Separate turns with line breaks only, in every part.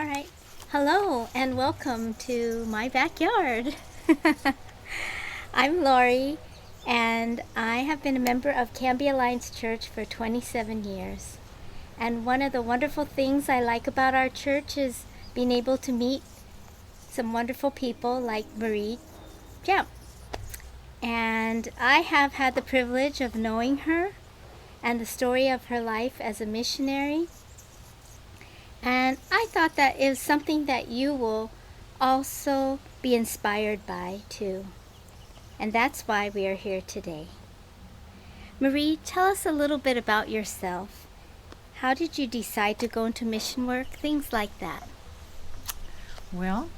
All right. Hello and welcome to my backyard. I'm Lori and I have been a member of Canby Alliance Church for 27 years. And one of the wonderful things I like about our church is being able to meet some wonderful people like Marie Jam. And I have had the privilege of knowing her and the story of her life as a missionary. And I thought that is something that you will also be inspired by too. And that's why we are here today. Marie, tell us a little bit about yourself. How did you decide to go into mission work? Things like that.
Well,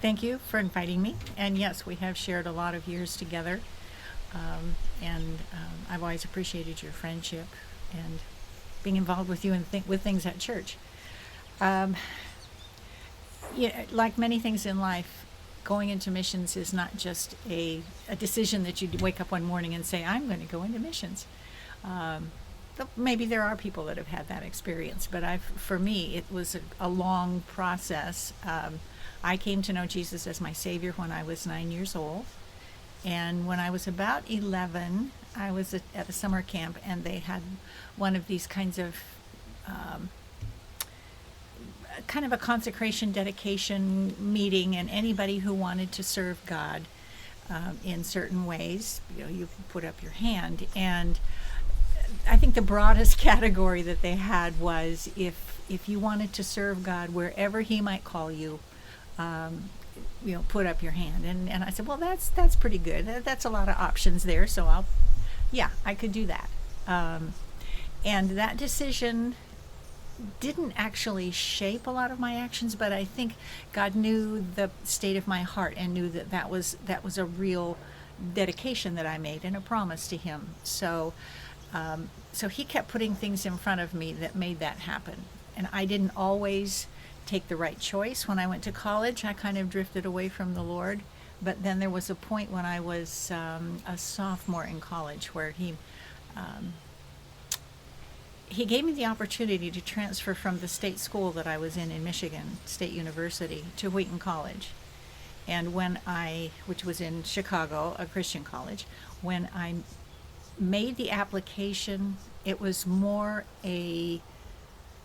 thank you for inviting me. And yes, we have shared a lot of years together. I've always appreciated your friendship and being involved with you and with things at church. Like many things in life, going into missions is not just a decision that you wake up one morning and say, I'm going to go into missions. Maybe there are people that have had that experience, but for me, it was a long process. I came to know Jesus as my Savior when I was 9 years old. And when I was about 11, I was at a summer camp, and they had one of these kinds of kind of a consecration dedication meeting, and anybody who wanted to serve God in certain ways, you put up your hand. And I think the broadest category that they had was if you wanted to serve God wherever He might call you, put up your hand. And I said, well, that's pretty good. That's a lot of options there. So I could do that. And that decision didn't actually shape a lot of my actions, but I think God knew the state of my heart and knew that was a real dedication that I made and a promise to Him. So He kept putting things in front of me that made that happen. And I didn't always take the right choice. When I went to college, I kind of drifted away from the Lord. But then there was a point when I was a sophomore in college where He gave me the opportunity to transfer from the state school that I was in Michigan, State University, to Wheaton College. And which was in Chicago, a Christian college, when I made the application, it was more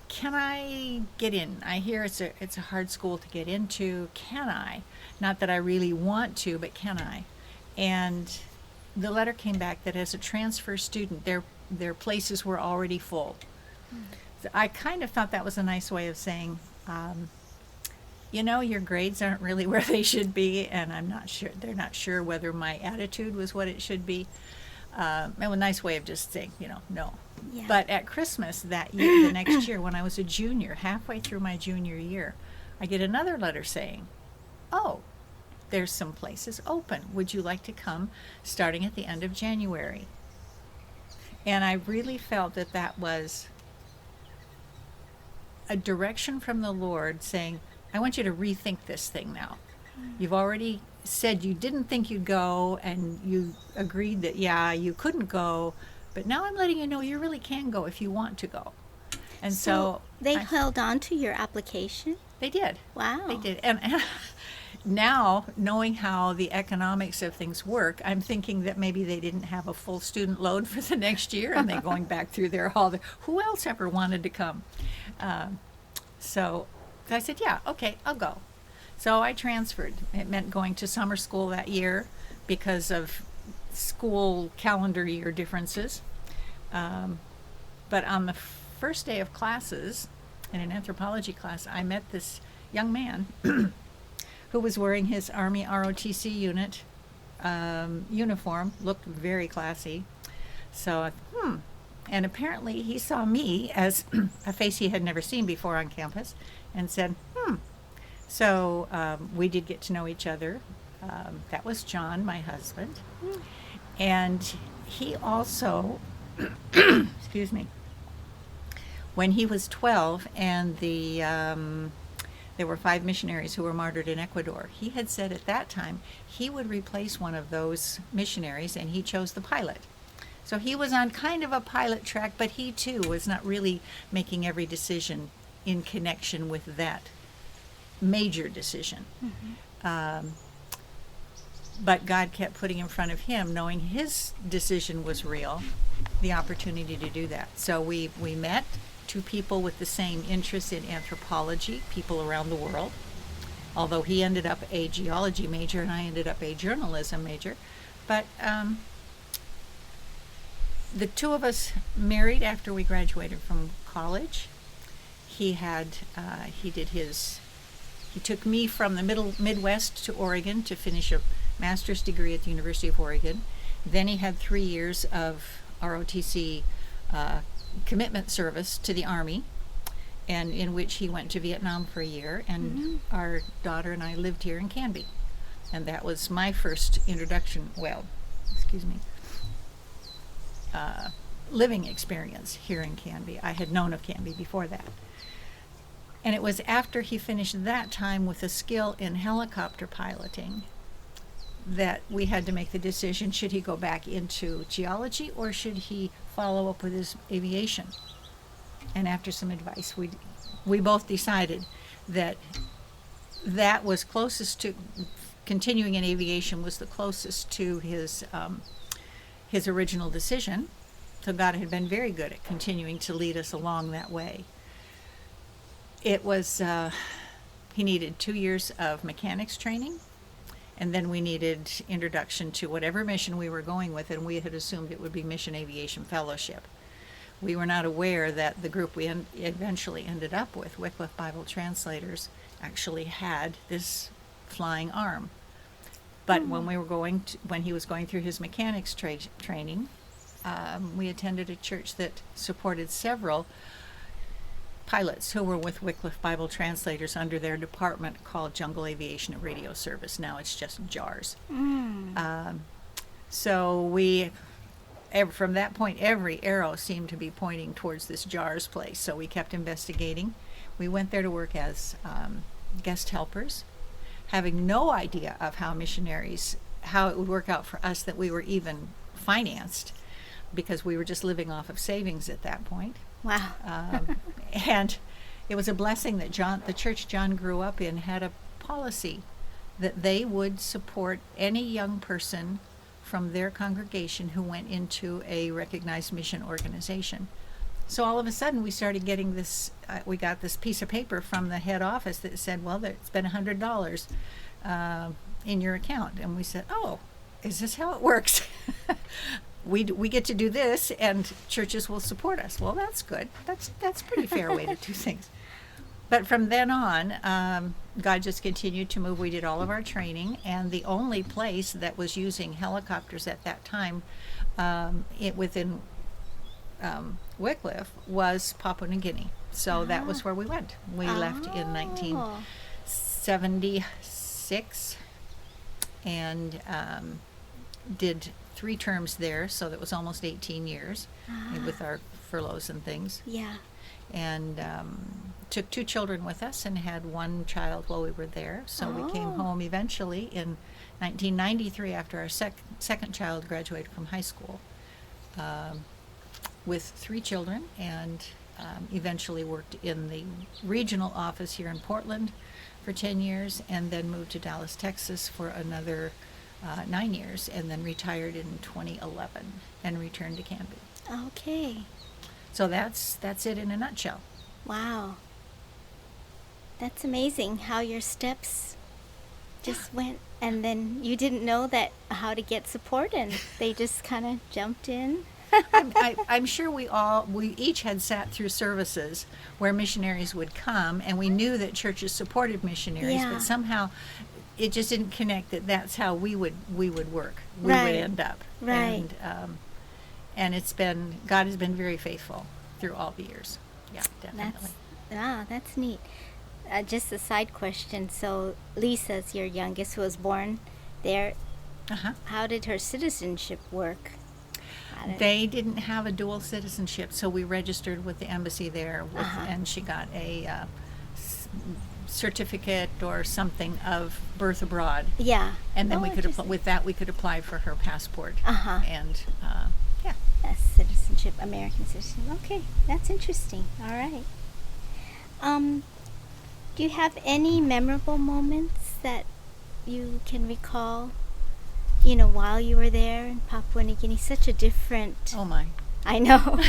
can I get in? I hear it's a hard school to get into. Can I? Not that I really want to, but can I? And the letter came back that as a transfer student, their places were already full. So I kind of thought that was a nice way of saying, your grades aren't really where they should be, and I'm not sure. They're not sure whether my attitude was what it should be. And a nice way of just saying, no.
Yeah.
But at Christmas that year, the next year, when I was a junior, halfway through my junior year, I get another letter saying, oh, there's some places open. Would you like to come starting at the end of January? And I really felt that was a direction from the Lord saying, I want you to rethink this thing now. You've already said you didn't think you'd go, and you agreed that, you couldn't go, but now I'm letting you know you really can go if you want to go. And so
they held on to your application?
They did.
Wow.
They did. And now, knowing how the economics of things work, I'm thinking that maybe they didn't have a full student load for the next year, and they're going back through who else ever wanted to come? So I said, okay, I'll go. So I transferred. It meant going to summer school that year because of school calendar year differences. But on the first day of classes, in an anthropology class, I met this young man who was wearing his Army ROTC unit uniform, looked very classy. So, and apparently he saw me as a face he had never seen before on campus and said, So we did get to know each other. That was John, my husband. And he also, excuse me, when he was 12 and there were 5 missionaries who were martyred in Ecuador, he had said at that time he would replace one of those missionaries, and he chose the pilot. So he was on kind of a pilot track, but he too was not really making every decision in connection with that major decision. But God kept putting in front of him, knowing his decision was real, the opportunity to do that. So we met two people with the same interest in anthropology, people around the world. Although he ended up a geology major and I ended up a journalism major. But the two of us married after we graduated from college. He took me from the Midwest to Oregon to finish a master's degree at the University of Oregon. Then he had 3 years of ROTC commitment service to the Army, and in which he went to Vietnam for a year, and our daughter and I lived here in Canby. And that was my first living experience here in Canby. I had known of Canby before that. And it was after he finished that time with a skill in helicopter piloting that we had to make the decision, should he go back into geology or should he follow up with his aviation? And after some advice, we both decided that was closest to continuing in aviation, was the closest to his original decision. So God had been very good at continuing to lead us along that way. It was, he needed 2 years of mechanics training, and then we needed introduction to whatever mission we were going with, and we had assumed it would be Mission Aviation Fellowship. We were not aware that the group we eventually ended up with, Wycliffe Bible Translators, actually had this flying arm. But when he was going through his mechanics training, we attended a church that supported several pilots who were with Wycliffe Bible Translators under their department called Jungle Aviation and Radio Service. Now it's just JARS. So from that point, every arrow seemed to be pointing towards this JARS place. So we kept investigating. We went there to work as guest helpers, having no idea of how it would work out for us, that we were even financed, because we were just living off of savings at that point.
Wow.
And it was a blessing that the church John grew up in had a policy that they would support any young person from their congregation who went into a recognized mission organization. So all of a sudden we started getting this, we got this piece of paper from the head office that said, well, it's been $100 in your account. And we said, oh, is this how it works? We get to do this, and churches will support us. Well, that's good. That's a pretty fair way to do things. But from then on, God just continued to move. We did all of our training, and the only place that was using helicopters at that time within Wycliffe was Papua New Guinea. So that was where we went. We left in 1976 and did 3 terms there, so that was almost 18 years with our furloughs and things.
Yeah.
And took 2 children with us and had 1 child while we were there. So we came home eventually in 1993 after our second child graduated from high school with 3 children, and eventually worked in the regional office here in Portland for 10 years, and then moved to Dallas, Texas for another 9 years, and then retired in 2011 and returned to Canby.
Okay.
So that's it in a nutshell.
Wow. That's amazing how your steps just went, and then you didn't know how to get support, and they just kind of jumped in.
I'm sure we each had sat through services where missionaries would come, and we knew that churches supported missionaries, but somehow it just didn't connect that's how we would work. We would end up.
Right.
And God has been very faithful through all the years. Yeah, definitely.
That's neat. Just a side question. So Lisa's your youngest, who was born there. How did her citizenship work?
They didn't have a dual citizenship, so we registered with the embassy there, and she got a certificate or something of birth abroad. Yeah. And then we could apply for her passport. And
citizenship, American citizenship. Okay, that's interesting. All right. Do you have any memorable moments that you can recall, while you were there in Papua New Guinea? Such a different...
Oh my.
I know.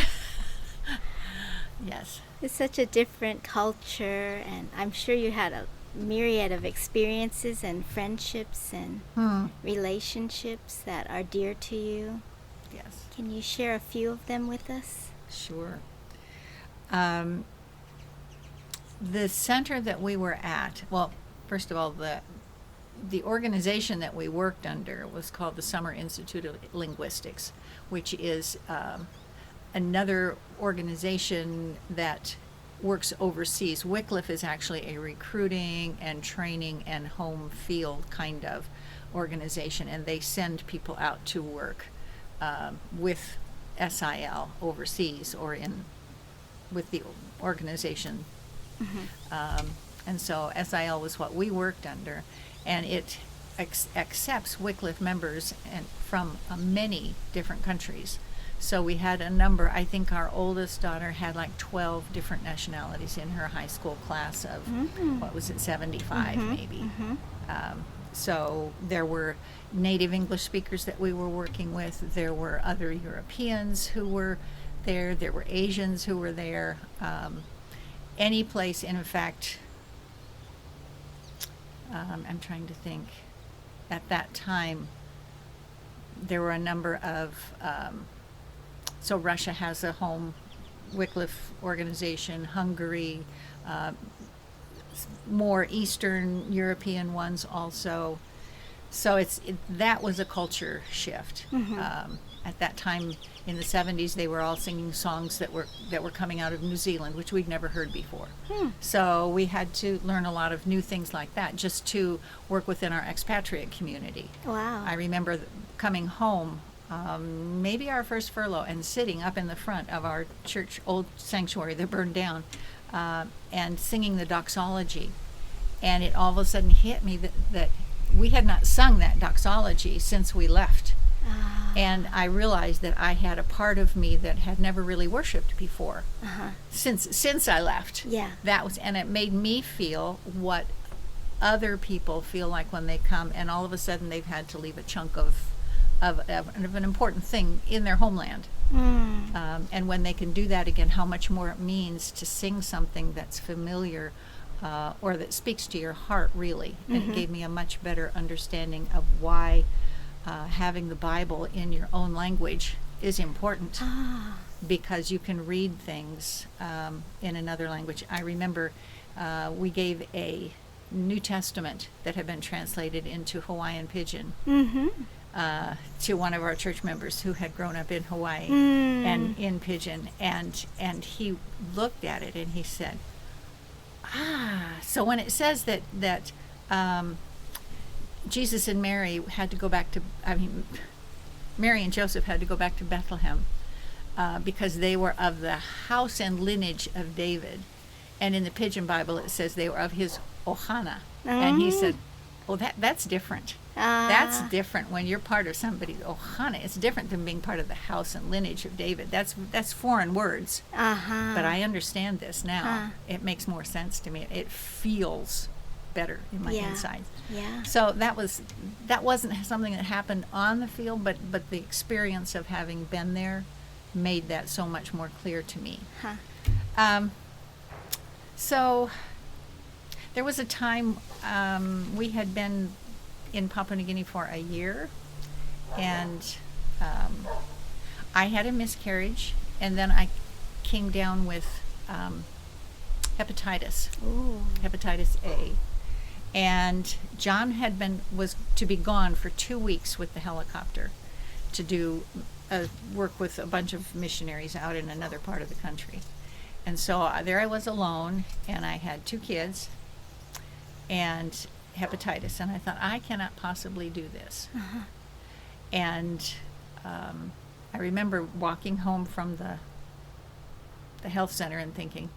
Yes.
It's such a different culture, and I'm sure you had a myriad of experiences and friendships and relationships that are dear to you.
Yes.
Can you share a few of them with us?
Sure. The center that we were at, well, first of all, the organization that we worked under was called the Summer Institute of Linguistics, which is another organization that works overseas. Wycliffe is actually a recruiting and training and home field kind of organization, and they send people out to work with SIL overseas or with the organization. And so SIL was what we worked under, and it accepts Wycliffe members from many different countries. So we had a number. I think our oldest daughter had like 12 different nationalities in her high school class of, 75 maybe. So there were native English speakers that we were working with. There were other Europeans who were there. There were Asians who were there. Any place, in fact, I'm trying to think, at that time, there were a number of, so Russia has a home Wycliffe organization, Hungary, more Eastern European ones also. So that was a culture shift. At that time in the 70s, they were all singing songs that were coming out of New Zealand, which we'd never heard before. So we had to learn a lot of new things like that just to work within our expatriate community.
Wow.
I remember coming home, maybe our first furlough, and sitting up in the front of our church old sanctuary that burned down, and singing the doxology. And it all of a sudden hit me that we had not sung that doxology since we left. And I realized that I had a part of me that had never really worshipped before. Since I left.
Yeah.
And it made me feel what other people feel like when they come, and all of a sudden they've had to leave a chunk of an important thing in their homeland. And when they can do that again, how much more it means to sing something that's familiar, or that speaks to your heart, really. And it gave me a much better understanding of why having the Bible in your own language is important, because you can read things in another language. I remember we gave a New Testament that had been translated into Hawaiian Pidgin to one of our church members who had grown up in Hawaii and in Pidgin, and he looked at it and he said, so when it says that Jesus and Mary had to go back to, Mary and Joseph had to go back to Bethlehem because they were of the house and lineage of David. And in the Pidgin Bible it says they were of his Ohana. And he said, oh, that's different. That's different when you're part of somebody's Ohana. It's different than being part of the house and lineage of David. That's foreign words. But I understand this now. It makes more sense to me. It feels better in my insides.
Yeah.
So that wasn't something that happened on the field, but the experience of having been there made that so much more clear to me. So there was a time we had been in Papua New Guinea for a year, and I had a miscarriage, and then I came down with hepatitis.
Ooh.
Hepatitis A. And John was to be gone for 2 weeks with the helicopter to do work with a bunch of missionaries out in another part of the country. And so there I was alone, and I had 2 kids and hepatitis, and I thought, I cannot possibly do this. And I remember walking home from the health center and thinking,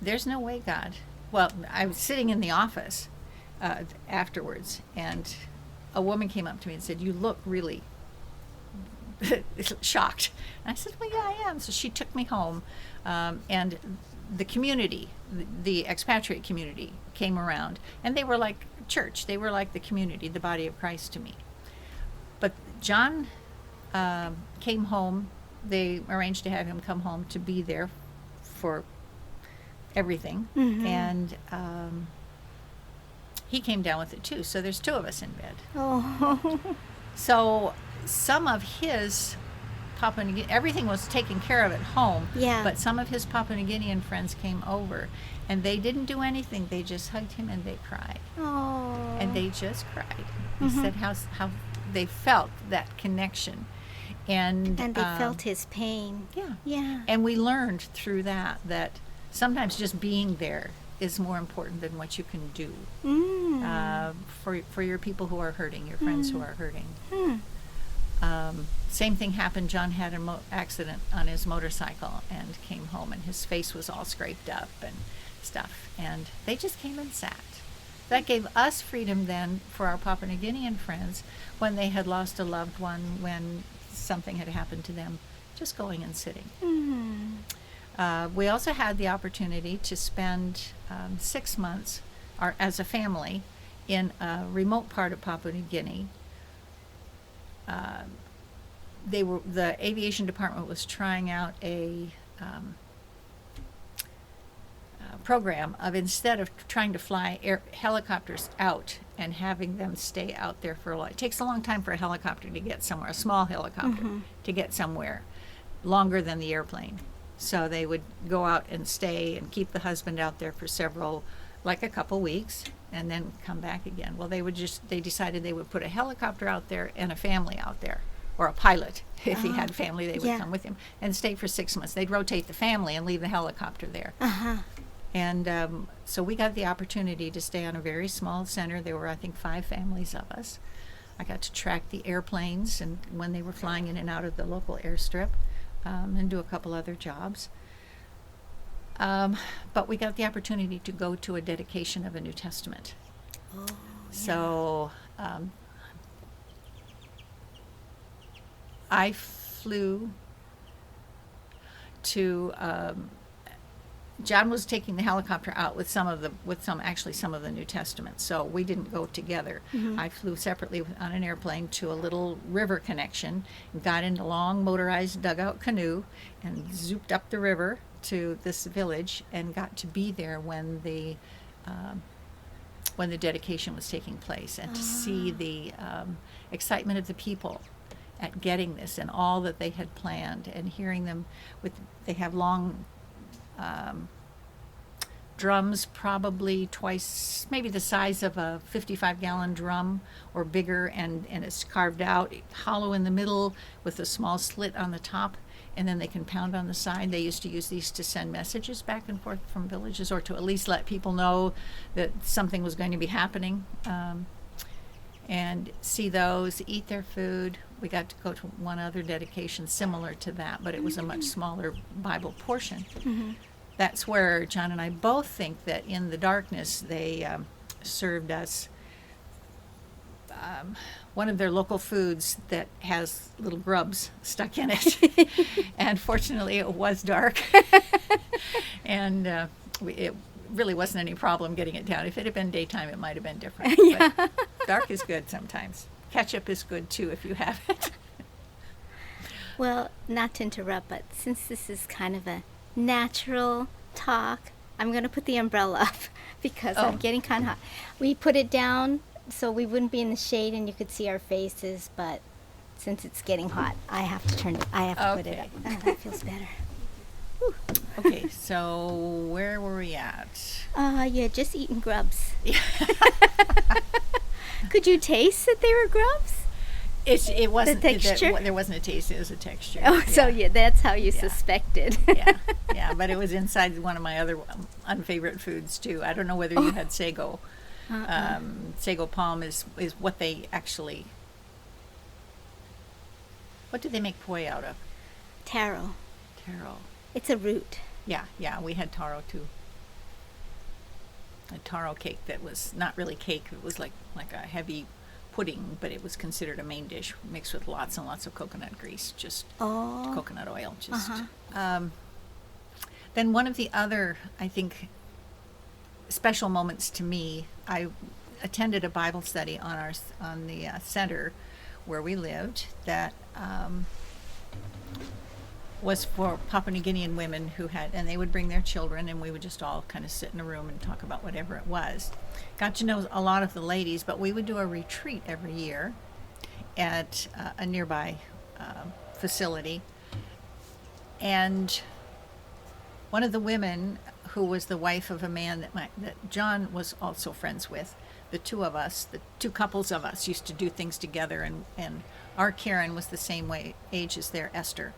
there's no way, God. Well, I was sitting in the office afterwards, and a woman came up to me and said, you look really shocked. And I said, well, yeah, I am. So she took me home, and the community, the expatriate community came around, and they were like church. They were like the community, the body of Christ to me. But John came home. They arranged to have him come home to be there for everything. And he came down with it too. So there's two of us in bed.
Oh.
So some of his Papua New Guinea, everything was taken care of at home.
Yeah.
But some of his Papua New Guinean friends came over, and they didn't do anything. They just hugged him and they cried.
Oh.
And they just cried. They said how they felt that connection. And
they felt his pain.
Yeah.
Yeah.
And we learned through that sometimes just being there is more important than what you can do for your people who are hurting, your friends who are hurting. Same thing happened. John had an accident on his motorcycle and came home, and his face was all scraped up and stuff. And they just came and sat. That gave us freedom then for our Papua New Guinean friends when they had lost a loved one, when something had happened to them, just going and sitting. We also had the opportunity to spend 6 months as a family in a remote part of Papua New Guinea. The aviation department was trying out a program of, instead of trying to fly helicopters out and having them stay out there for a while. It takes a long time for a helicopter to get somewhere, a small helicopter to get somewhere, longer than the airplane. So they would go out and stay and keep the husband out there for a couple weeks, and then come back again. Well, they decided they would put a helicopter out there and a family out there, or a pilot. If he had family, they would come with him and stay for 6 months. They'd rotate the family and leave the helicopter there. And so we got the opportunity to stay on a very small center. There were, I think, 5 families of us. I got to track the airplanes and when they were flying in and out of the local airstrip, and do a couple other jobs. But we got the opportunity to go to a dedication of a New Testament.
Oh,
so I flew to John was taking the helicopter out with some of the New Testament, so we didn't go together. I flew separately on an airplane to a little river connection, and got in a long motorized dugout canoe and zooped up the river to this village, and got to be there when the dedication was taking place, and to see the excitement of the people at getting this and all that they had planned, and hearing them they have long drums, probably twice, maybe the size of a 55-gallon drum or bigger, and it's carved out, hollow in the middle with a small slit on the top, and then they can pound on the side. They used to use these to send messages back and forth from villages, or to at least let people know that something was going to be happening, and see those, eat their food. We got to go to one other dedication similar to that, but it was a much smaller Bible portion. That's where John and I both think that in the darkness they served us one of their local foods that has little grubs stuck in it. And fortunately it was dark. And it really wasn't any problem getting it down. If it had been daytime, it might have been different. But dark is good sometimes. Ketchup is good too if you have it.
Well, not to interrupt, but since this is kind of a natural talk, I'm going to put the umbrella up because I'm getting kind of hot. We put it down so we wouldn't be in the shade and you could see our faces, but since it's getting hot, I have to put it up. Oh, that feels better. Whew.
Okay, so where were we at?
Yeah, just eating grubs. Could you taste that they were grubs?
It wasn't
the texture.
There wasn't a taste. It was a texture.
Oh, yeah. So that's how you suspected.
yeah, but it was inside one of my other unfavorite foods too. I don't know whether you had sago. Sago palm is what they actually. What do they make poi out of?
Taro.
Taro.
It's a root.
Yeah, we had taro too. A taro cake that was not really cake. It was like a heavy pudding, but it was considered a main dish, mixed with lots and lots of coconut grease, just coconut oil. Then one of the other, I think, special moments to me, I attended a Bible study on the center where we lived that was for Papua New Guinean women who had, and they would bring their children, and we would just all kind of sit in a room and talk about whatever it was. Got to know a lot of the ladies, but we would do a retreat every year at a nearby facility. And one of the women, who was the wife of a man that John was also friends with, the two couples of us used to do things together, and our Karen was the same age as their Esther.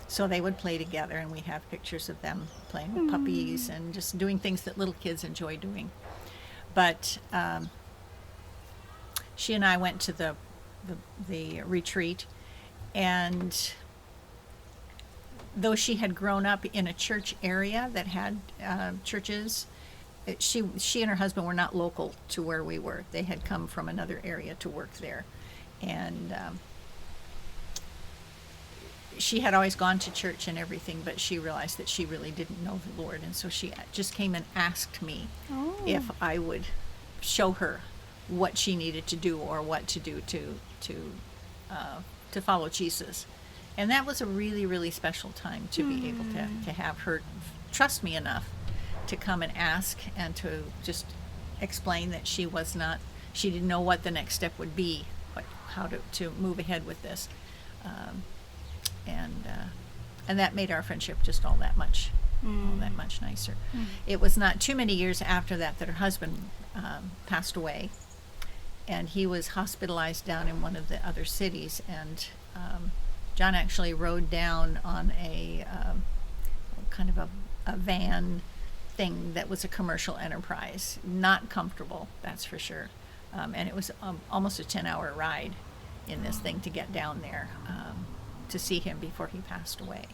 So they would play together, and we have pictures of them playing with puppies and just doing things that little kids enjoy doing. But she and I went to the retreat, and though she had grown up in a church area that had churches, she and her husband were not local to where we were. They had come from another area to work there, and she had always gone to church and everything, but she realized that she really didn't know the Lord, and so she just came and asked me if I would show her what she needed to do or what to do to follow Jesus. And that was a really, really special time to be able to have her trust me enough to come and ask and to just explain that she didn't know what the next step would be, how to move ahead with this. And that made our friendship just all that much nicer. It was not too many years after that her husband passed away, and he was hospitalized down in one of the other cities, and John actually rode down on a kind of a van thing that was a commercial enterprise. Not comfortable, that's for sure. And it was almost a 10-hour ride in this thing to get down there to see him before he passed away.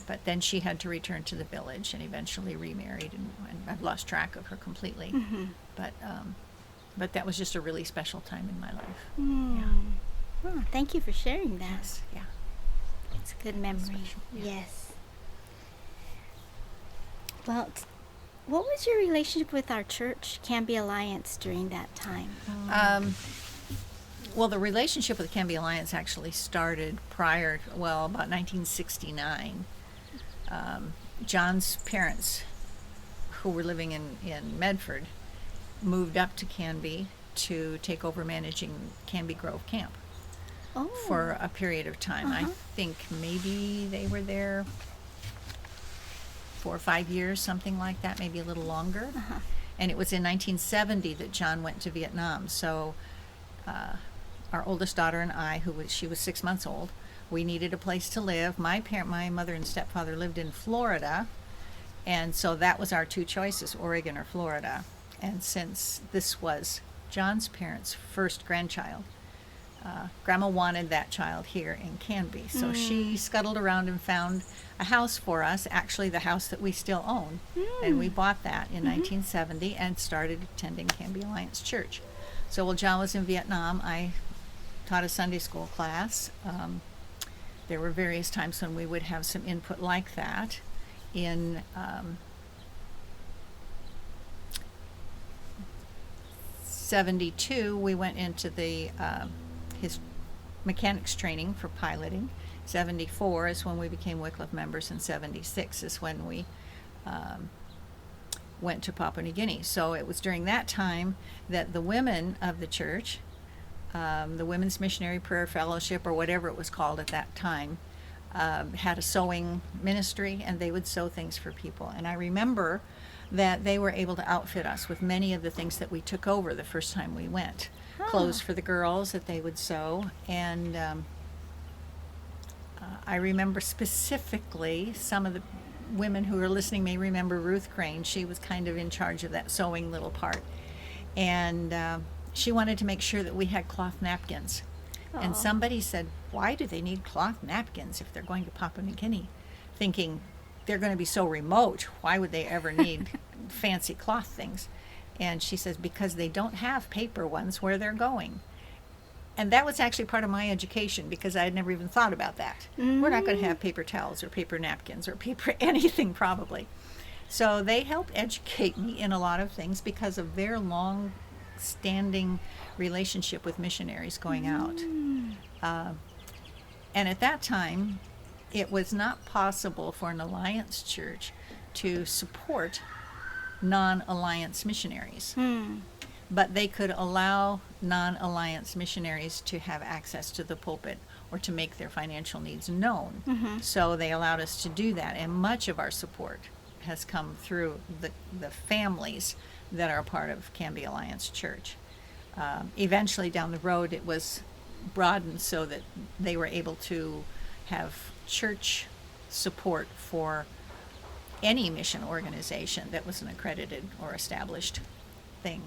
But then she had to return to the village and eventually remarried, and I've lost track of her completely. But that was just a really special time in my life. Yeah.
Oh, thank you for sharing that.
Yes. Yeah.
It's a good memory.
Special, yeah.
Yes. Well, what was your relationship with our church, Canby Alliance, during that time?
Well, the relationship with the Canby Alliance actually started about 1969. John's parents, who were living in Medford, moved up to Canby to take over managing Canby Grove Camp for a period of time. I think maybe they were there 4 or 5 years, something like that, maybe a little longer. And it was in 1970 that John went to Vietnam. So our oldest daughter and I, she was 6 months old, we needed a place to live. My mother and stepfather lived in Florida, and so that was our two choices, Oregon or Florida. And since this was John's parents' first grandchild, Grandma wanted that child here in Canby. So she scuttled around and found a house for us, actually the house that we still own. And we bought that in 1970 and started attending Canby Alliance Church. So while John was in Vietnam, I taught a Sunday school class. There were various times when we would have some input like that. In 72, we went into his mechanics training for piloting. 74 is when we became Wycliffe members, and 76 is when we went to Papua New Guinea. So it was during that time that the women of the church, the Women's Missionary Prayer Fellowship, or whatever it was called at that time, had a sewing ministry, and they would sew things for people. And I remember that they were able to outfit us with many of the things that we took over the first time we went. Clothes for the girls that they would sew. And I remember specifically, some of the women who are listening may remember Ruth Crane. She was kind of in charge of that sewing little part. And she wanted to make sure that we had cloth napkins. And somebody said, why do they need cloth napkins if they're going to Papua New Guinea? Thinking they're going to be so remote, why would they ever need fancy cloth things? And she says, because they don't have paper ones where they're going. And that was actually part of my education, because I had never even thought about that. We're not going to have paper towels or paper napkins or paper anything, probably. So they help educate me in a lot of things because of their long-standing relationship with missionaries going out. And at that time, it was not possible for an alliance church to support non-alliance missionaries. But they could allow non-alliance missionaries to have access to the pulpit or to make their financial needs known. So they allowed us to do that, and much of our support has come through the families that are part of Canby Alliance Church. Eventually down the road it was broadened so that they were able to have church support for any mission organization that was an accredited or established thing,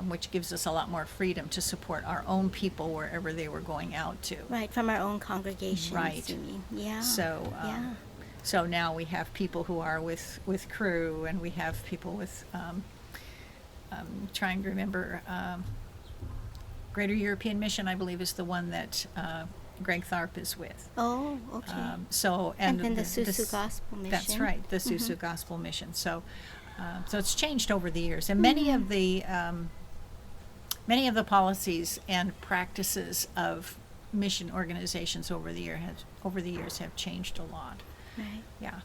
which gives us a lot more freedom to support our own people wherever they were going out to.
Right, from our own congregations.
Right.
You mean? Yeah.
So,
yeah.
So now we have people who are with Cru, and we have people with, trying to remember, Greater European Mission, I believe, is the one that Greg Tharp is with.
Oh, okay.
And
then the Susu Gospel Mission.
That's right, the Susu Gospel Mission. So it's changed over the years, and many of the policies and practices of mission organizations over the years have changed a lot.
Right.
Yeah.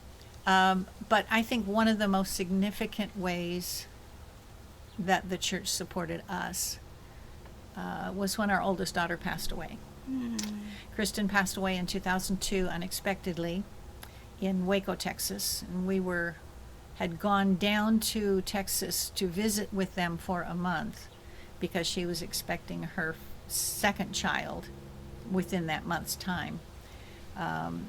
But I think one of the most significant ways that the church supported us was when our oldest daughter passed away. Kristen passed away in 2002 unexpectedly in Waco, Texas, and we had gone down to Texas to visit with them for a month because she was expecting her second child within that month's time.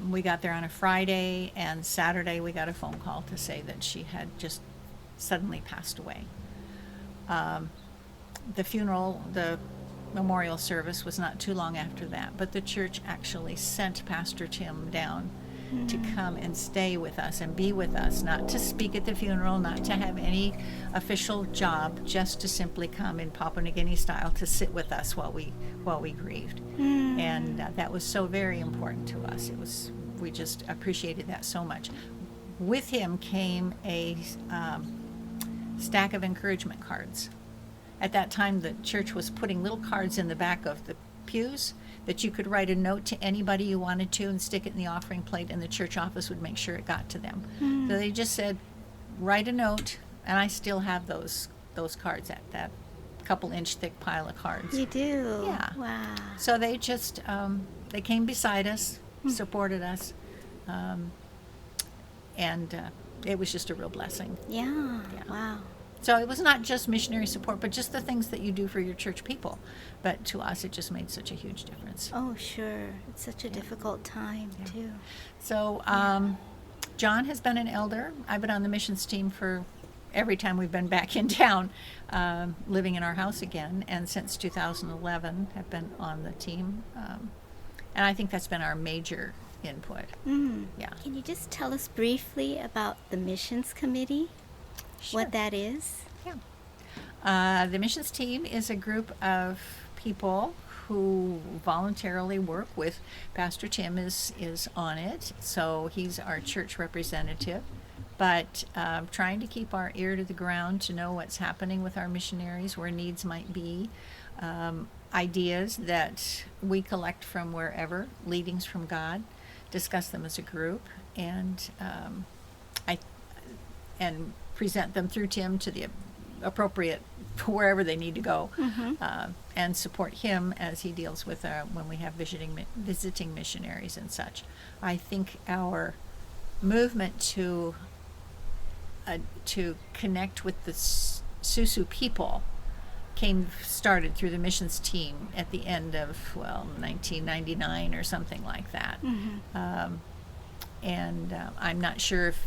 We got there on a Friday, and Saturday we got a phone call to say that she had just suddenly passed away. The funeral, the memorial service was not too long after that, but the church actually sent Pastor Tim down to come and stay with us and be with us, not to speak at the funeral, not to have any official job, just to simply come in Papua New Guinea style to sit with us while we grieved. And that was so very important to us. We just appreciated that so much. With him came a stack of encouragement cards. At that time, the church was putting little cards in the back of the pews that you could write a note to anybody you wanted to and stick it in the offering plate, and the church office would make sure it got to them. So they just said, write a note, and I still have those cards, that couple inch thick pile of cards.
You do?
Yeah.
Wow.
So they just, they came beside us, supported us, and it was just a real blessing.
Yeah.
Yeah.
Wow.
So it was not just missionary support, but just the things that you do for your church people. But to us, it just made such a huge difference.
Oh, sure. It's such a difficult time, too.
So John has been an elder. I've been on the missions team for every time we've been back in town, living in our house again. And since 2011, have been on the team. And I think that's been our major input. Yeah.
Can you just tell us briefly about the missions committee?
Sure.
What that is?
Yeah. The missions team is a group of people who voluntarily work with Pastor Tim is on it, so he's our church representative, but trying to keep our ear to the ground to know what's happening with our missionaries, where needs might be, ideas that we collect from wherever, leadings from God, discuss them as a group, and present them through Tim to the appropriate wherever they need to go, and support him as he deals with when we have visiting missionaries and such. I think our movement to connect with the Susu people started through the missions team at the end of 1999 or something like that. And I'm not sure if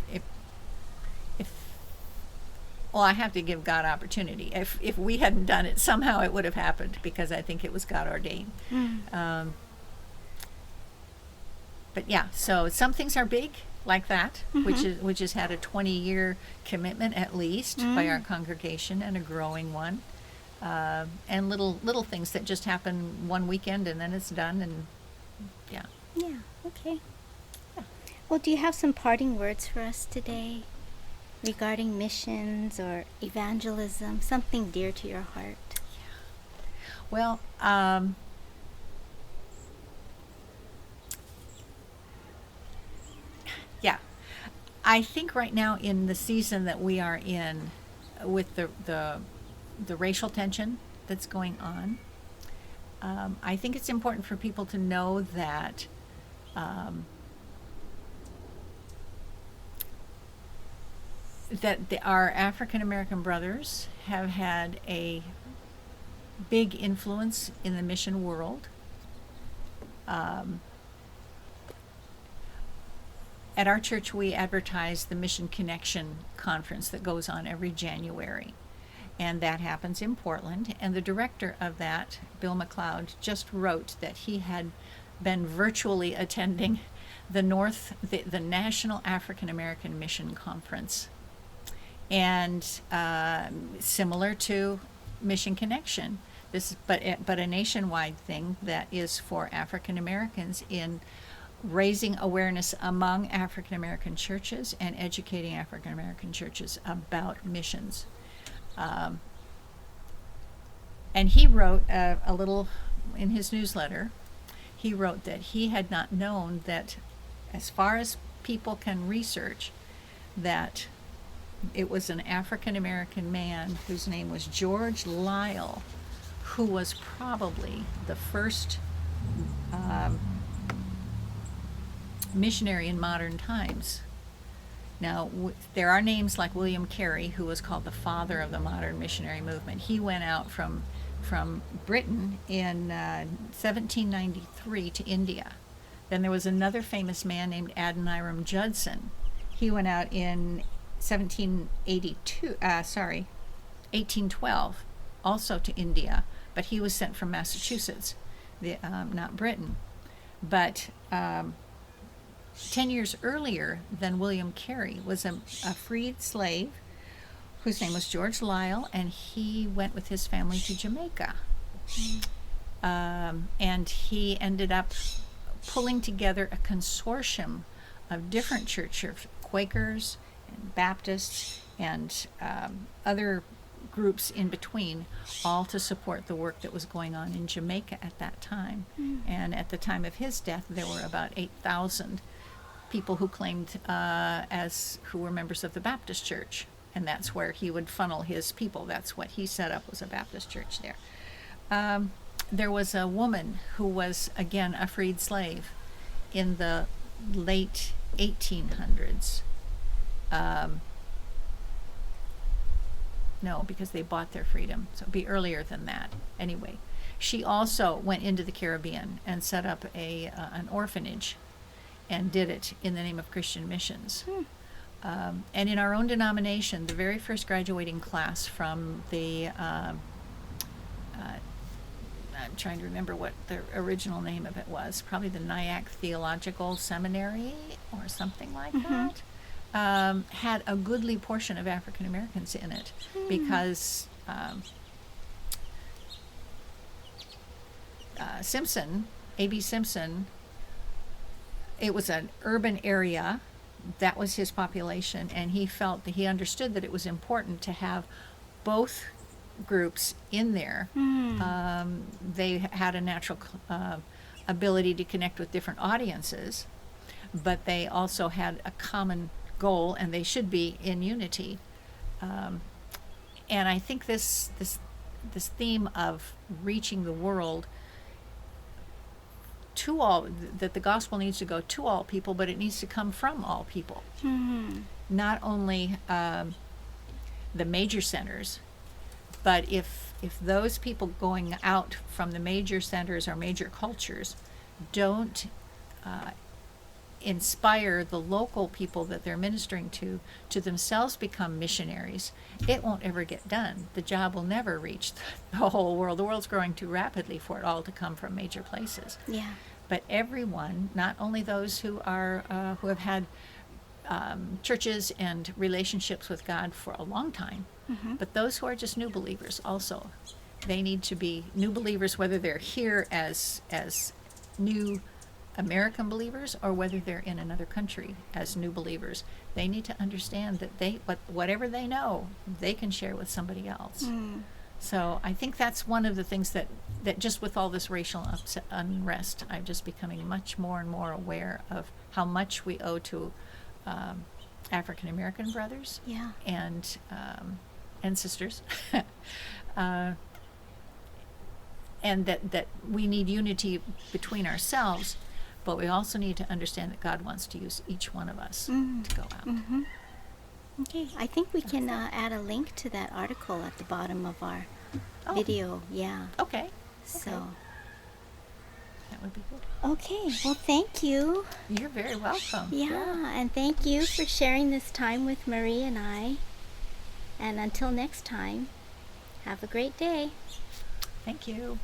well, I have to give God opportunity. If we hadn't done it, somehow it would have happened, because I think it was God ordained. But yeah, so some things are big like that, which has had a 20-year commitment at least by our congregation, and a growing one. And little things that just happen one weekend and then it's done, and yeah.
Yeah, okay.
Yeah.
Well, do you have some parting words for us today? regarding missions or evangelism, something dear to your heart?
Well, yeah, I think right now in the season that we are in, with the racial tension that's going on, I think it's important for people to know that our African American brothers have had a big influence in the mission world. At our church, we advertise the Mission Connection conference that goes on every January, and that happens in Portland. And the director of that, Bill McLeod, just wrote that he had been virtually attending the National African American Mission Conference, and similar to Mission Connection, but a nationwide thing that is for African Americans in raising awareness among African American churches and educating African American churches about missions. And he wrote a little in his newsletter. He wrote that he had not known that, as far as people can research, that it was an African American man whose name was George Lyle, who was probably the first missionary in modern times. Now, there are names like William Carey, who was called the father of the modern missionary movement. He went out from Britain in 1793 to India. Then there was another famous man named Adoniram Judson. He went out in 1812, also to India, but he was sent from Massachusetts, not Britain. But 10 years earlier than William Carey was a freed slave whose name was George Lyle, and he went with his family to Jamaica. And he ended up pulling together a consortium of different churches, Quakers and Baptists and other groups in between, all to support the work that was going on in Jamaica at that time. And at the time of his death, there were about 8,000 people who claimed who were members of the Baptist church, and that's where he would funnel his people. That's what he set up, was a Baptist church there. There was a woman who was, again, a freed slave in the late 1800s. No, because they bought their freedom, so it'd be earlier than that. Anyway, she also went into the Caribbean and set up an orphanage, and did it in the name of Christian missions. And in our own denomination, the very first graduating class from the, I'm trying to remember what the original name of it was, probably the Nyack Theological Seminary or something like that, had a goodly portion of African Americans in it, because Simpson, A.B. Simpson, it was an urban area, that was his population, and he felt that he understood that it was important to have both groups in there. They had a natural ability to connect with different audiences, but they also had a common goal, and they should be in unity. And I think this theme of reaching the world to all, that the gospel needs to go to all people, but it needs to come from all people. Not only the major centers, but if those people going out from the major centers or major cultures don't inspire the local people that they're ministering to themselves become missionaries, it won't ever get done. The job will never reach the whole world. The world's growing too rapidly for it all to come from major places.
Yeah.
But everyone, not only those who are who have had churches and relationships with God for a long time, but those who are just new believers also. They need to be new believers, whether they're here as new American believers or whether they're in another country as new believers, they need to understand that whatever they know, they can share with somebody else. So I think that's one of the things that just with all this racial unrest, I'm just becoming much more and more aware of how much we owe to African American brothers
Yeah.
and sisters, and that we need unity between ourselves, but we also need to understand that God wants to use each one of us to go out.
Okay, I think we can add a link to that article at the bottom of our video. Yeah.
Okay.
So.
That would be good.
Okay, well, thank you.
You're very welcome.
Yeah, and thank you for sharing this time with Marie and I. And until next time, have a great day.
Thank you.